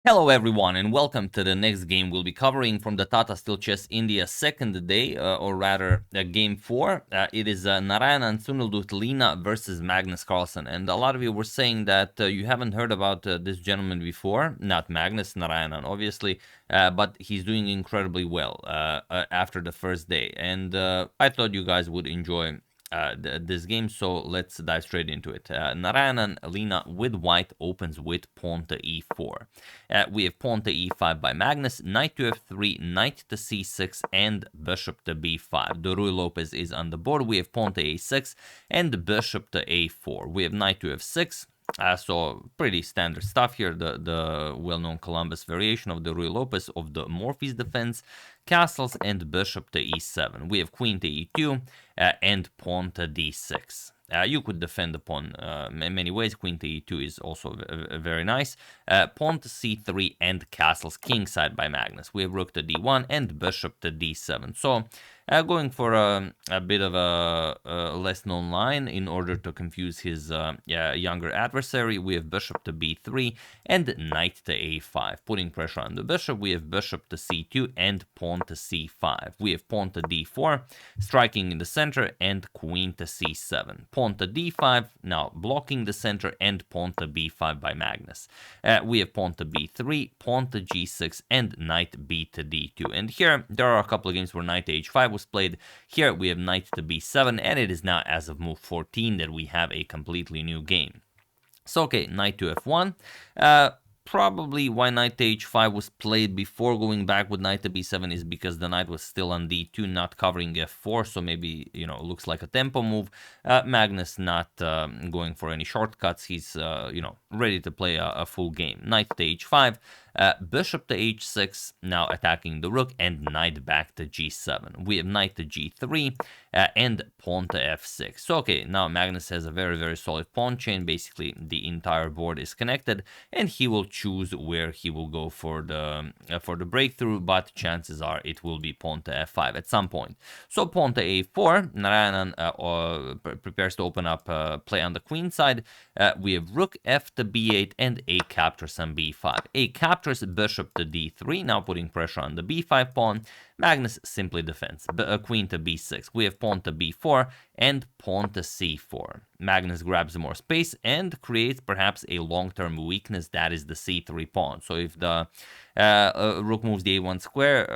Hello everyone and welcome to the next game we'll be covering from the Tata Steel Chess India second day, or rather game 4. It is Narayanan Lina versus Magnus Carlsen, and a lot of you were saying that you haven't heard about this gentleman before, not Magnus, Narayanan obviously, but he's doing incredibly well after the first day, and I thought you guys would enjoy this game, so let's dive straight into it. Narayanan Lina with white opens with pawn to e4. We have pawn to e5 by Magnus, knight to f3, knight to c6, and bishop to b5. The Ruy Lopez is on the board. We have pawn to a6 and bishop to a4. We have knight to f6. So pretty standard stuff here, the well-known Columbus variation of the Ruy Lopez of the Morphy's defense, castles and bishop to e7. We have queen to e2 and pawn to d6. You could defend the pawn in many ways. Queen to e2 is also very nice. Pawn to c3 and castles kingside by Magnus. We have rook to d1 and bishop to d7. So going for a bit of a less known line in order to confuse his younger adversary. We have bishop to b3 and knight to a5. Putting pressure on the bishop, we have bishop to c2 and pawn to c5. We have pawn to d4, striking in the center, and queen to c7. Pawn to d5, now blocking the center, and pawn to b5 by Magnus. We have pawn to b3, pawn to g6, and knight b to d2. And here, there are a couple of games where knight to h5 was played. Here, we have knight to b7, and it is now, as of move 14, that we have a completely new game. So, okay, knight to f1. Probably why knight to h5 was played before going back with knight to b7 is because the knight was still on d2, not covering f4, so maybe, looks like a tempo move. Magnus not going for any shortcuts. He's, ready to play a full game. Knight to h5, bishop to h6, now attacking the rook, and knight back to g7. We have knight to g3 and pawn to f6. So, okay, now Magnus has a very, very solid pawn chain. Basically, the entire board is connected, and he will choose where he will go for the breakthrough, but chances are it will be pawn to f5 at some point. So, pawn to a4, Narayanan prepares to open up play on the queen side. We have rook f to b8 and a captures on b5. A captures bishop to d3, now putting pressure on the b5 pawn. Magnus simply defends. Queen to b6. We have pawn to b4 and pawn to c4. Magnus grabs more space and creates perhaps a long-term weakness, that is the c3 pawn. So if the rook moves the a1 square,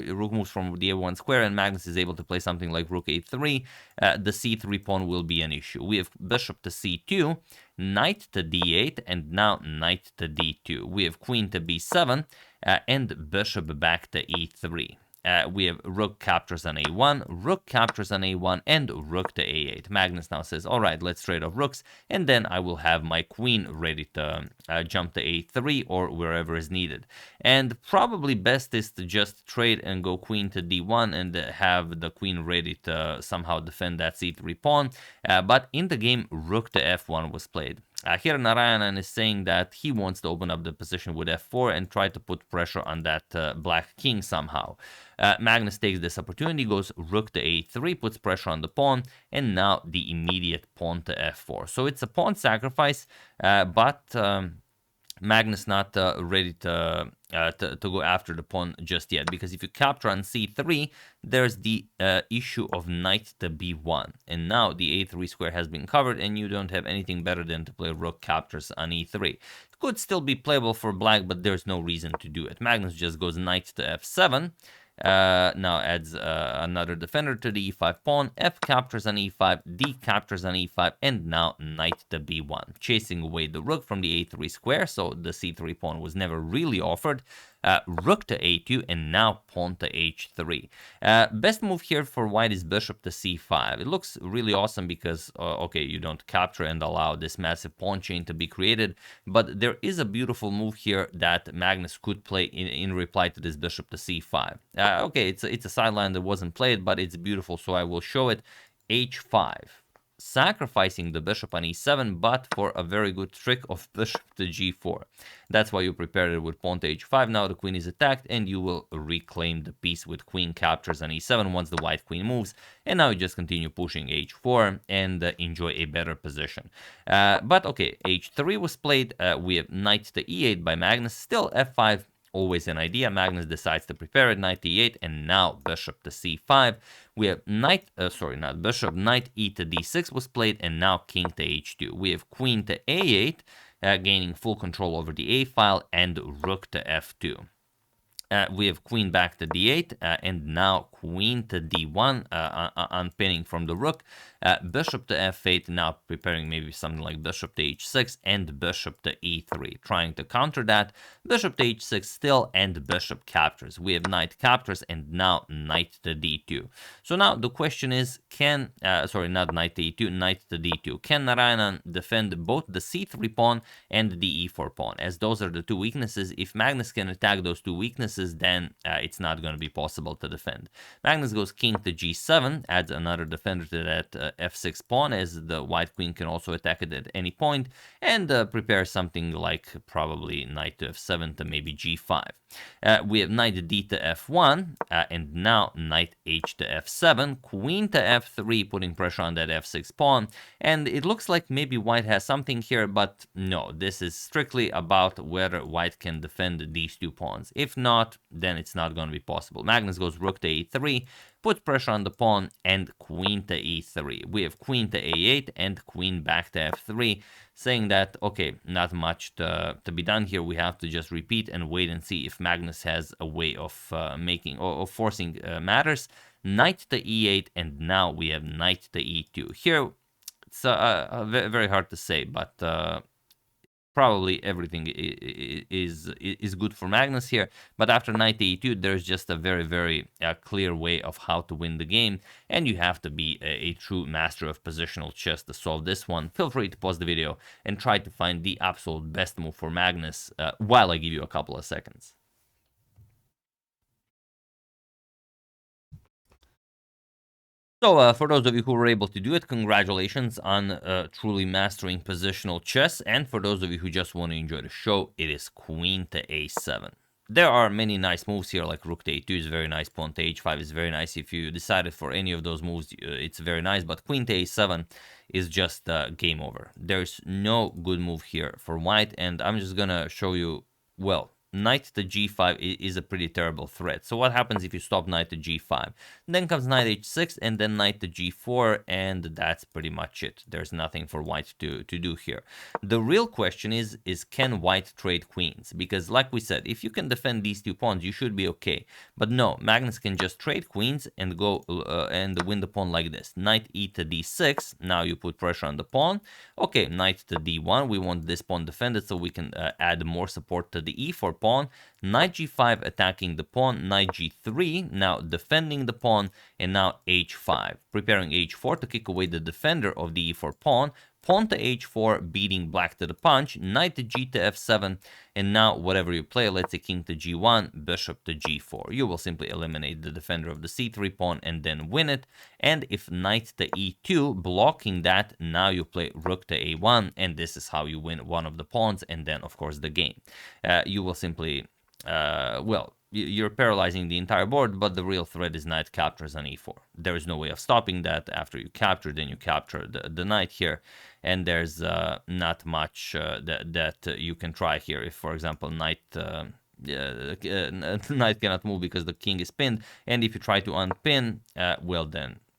rook moves from the a1 square, and Magnus is able to play something like rook a3, the c3 pawn will be an issue. We have bishop to c2, knight to d8, and now knight to d2. We have queen to b7 and bishop back to e3. We have rook captures on a1, rook captures on a1, and rook to a8. Magnus now says, all right, let's trade off rooks, and then I will have my queen ready to jump to a3 or wherever is needed. And probably best is to just trade and go queen to d1 and have the queen ready to somehow defend that c3 pawn. But in the game, rook to f1 was played. Here Narayanan is saying that he wants to open up the position with f4 and try to put pressure on that black king somehow. Magnus takes this opportunity, goes rook to a3, puts pressure on the pawn, and now the immediate pawn to f4. So it's a pawn sacrifice, but Magnus not ready to go after the pawn just yet, because if you capture on c3, there's the issue of knight to b1, and now the a3 square has been covered, and you don't have anything better than to play rook captures on e3. It could still be playable for black, but there's no reason to do it. Magnus just goes knight to f7. Now adds another defender to the e5 pawn, f captures on e5, d captures on e5, and now knight to b1, chasing away the rook from the a3 square, so the c3 pawn was never really offered. Rook to a2, and now pawn to h3. Best move here for white is bishop to c5. It looks really awesome because, okay, you don't capture and allow this massive pawn chain to be created, but there is a beautiful move here that Magnus could play in reply to this bishop to c5. Okay, it's a sideline that wasn't played, but it's beautiful, so I will show it. h5. sacrificing the bishop on e7, but for a very good trick of bishop to g4. That's why you prepared it with pawn to h5. Now the queen is attacked, and you will reclaim the piece with queen captures on e7 once the white queen moves. And now you just continue pushing h4 and enjoy a better position. But okay, h3 was played. We have knight to e8 by Magnus. Still f5. Always an idea. Magnus decides to prepare it, knight e8, and now bishop to c5. We have knight, not bishop, knight e to d6 was played, and now king to h2. We have queen to a8, gaining full control over the a file, and rook to f2. We have queen back to d8, and now queen to d1, unpinning from the rook. Bishop to f8, now preparing maybe something like bishop to h6, and bishop to e3. Trying to counter that, bishop to h6 still, and bishop captures. We have knight captures, and now knight to d2. So now the question is, not knight to e2, knight to d2. Can Narayanan defend both the c3 pawn and the e4 pawn? As those are the two weaknesses. If Magnus can attack those two weaknesses, then it's not going to be possible to defend. Magnus goes king to g7, adds another defender to that f6 pawn, as the white queen can also attack it at any point, and prepares something like probably knight to f7 to maybe g5. We have knight d to f1, and now knight h to f7, queen to f3, putting pressure on that f6 pawn, and it looks like maybe white has something here, but no, this is strictly about whether white can defend these two pawns. If not, then it's not going to be possible. Magnus goes rook to e3, puts pressure on the pawn, and queen to e3. We have queen to a8 and queen back to f3, saying that, okay, not much to be done here. We have to just repeat and wait and see if Magnus has a way of making or forcing matters. Knight to e8, and now we have knight to e2. Here, it's very hard to say, but probably everything is good for Magnus here. But after knight to e2, there's just a very clear way of how to win the game, and you have to be a true master of positional chess to solve this one. Feel free to pause the video and try to find the absolute best move for Magnus while I give you a couple of seconds. So, for those of you who were able to do it, congratulations on truly mastering positional chess. And for those of you who just want to enjoy the show, it is queen to a7. There are many nice moves here, like rook to a2 is very nice, pawn to h5 is very nice. If you decided for any of those moves, it's very nice. But queen to a7 is just game over. There's no good move here for white, and I'm just gonna show you, well, knight to g5 is a pretty terrible threat. So what happens if you stop knight to g5? Then comes knight h6, and then knight to g4, and that's pretty much it. There's nothing for white to do here. The real question is can white trade queens? Because like we said, if you can defend these two pawns, you should be okay. But no, Magnus can just trade queens and go and win the pawn like this. Knight e to d6, now you put pressure on the pawn. Okay, knight to d1, we want this pawn defended so we can add more support to the e4 pawn. Knight g5 attacking the pawn, knight g3 now defending the pawn, and now h5 preparing h4 to kick away the defender of the e4 pawn. Pawn to h4 beating black to the punch, knight to g to f7, and now whatever you play, let's say king to g1, bishop to g4. You will simply eliminate the defender of the c3 pawn and then win it. And if knight to e2 blocking that, now you play rook to a1, and this is how you win one of the pawns and then of course the game. You will simply you're paralyzing the entire board, but the real threat is knight captures on e4. There is no way of stopping that. After you capture, then you capture the knight here, and there's not much that you can try here. If, for example, knight cannot move because the king is pinned, and if you try to unpin,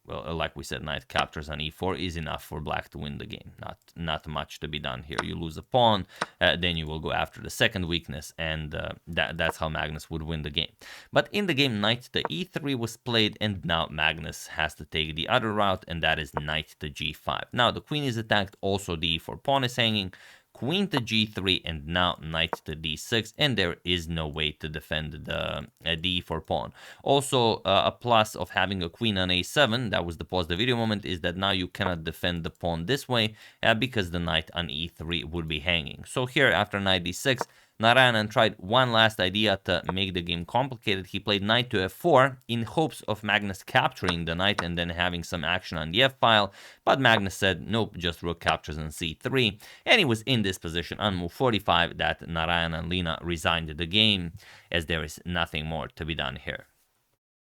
like we said, knight captures on e4 is enough for black to win the game. Not much to be done here. You lose a pawn, then you will go after the second weakness, and that's how Magnus would win the game. But in the game, knight to e3 was played, and now Magnus has to take the other route, and that is knight to g5. Now the queen is attacked, also the e4 pawn is hanging. Queen to g3, and now knight to d6, and there is no way to defend the e4 pawn. Also, a plus of having a queen on a7, that was the pause the video moment, is that now you cannot defend the pawn this way because the knight on e3 would be hanging. So here, after knight d6, Narayanan tried one last idea to make the game complicated. He played knight to f4 in hopes of Magnus capturing the knight and then having some action on the f-file, but Magnus said nope, just rook captures on c3, and it was in this position on move 45 that Narayanan and Lina resigned the game, as there is nothing more to be done here.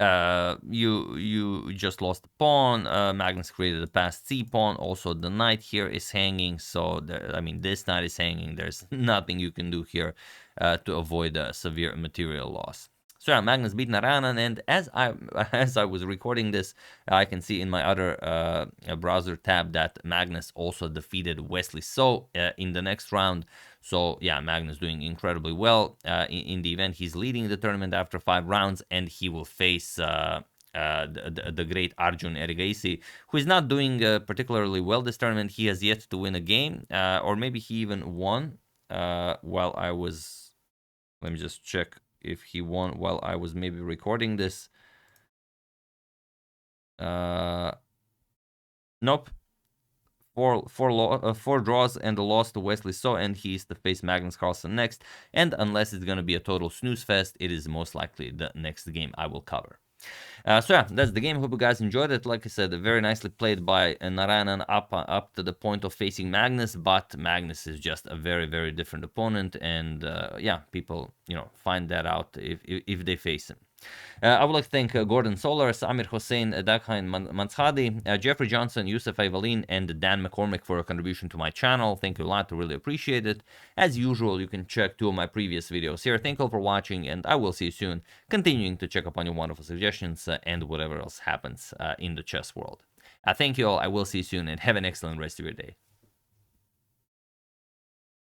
You just lost the pawn. Magnus created a passed c pawn. Also, the knight here is hanging. So I mean, this knight is hanging. There's nothing you can do here to avoid a severe material loss. So yeah, Magnus beat Narayanan, and as I was recording this, I can see in my other browser tab that Magnus also defeated Wesley So in the next round. So yeah, Magnus doing incredibly well in the event. He's leading the tournament after 5 rounds, and he will face the great Arjun Erigaisi, who is not doing particularly well this tournament. He has yet to win a game, or maybe he even won while I was. Let me just check if he won while I was maybe recording this. Nope. Four draws and a loss to Wesley So, and he's to face Magnus Carlsen next. And unless it's going to be a total snooze fest, it is most likely the next game I will cover. So yeah, that's the game. Hope you guys enjoyed it. Like I said, very nicely played by Narayanan up to the point of facing Magnus, but Magnus is just a very, very different opponent, and yeah, people find that out if they face him. I would like to thank Gordon Solar, Samir Hossein, Daghain Manshadi, Jeffrey Johnson, Yusuf Ivalin, and Dan McCormick for a contribution to my channel. Thank you a lot. I really appreciate it. As usual, you can check 2 of my previous videos here. Thank you all for watching, and I will see you soon, continuing to check up on your wonderful suggestions and whatever else happens in the chess world. Thank you all. I will see you soon, and have an excellent rest of your day.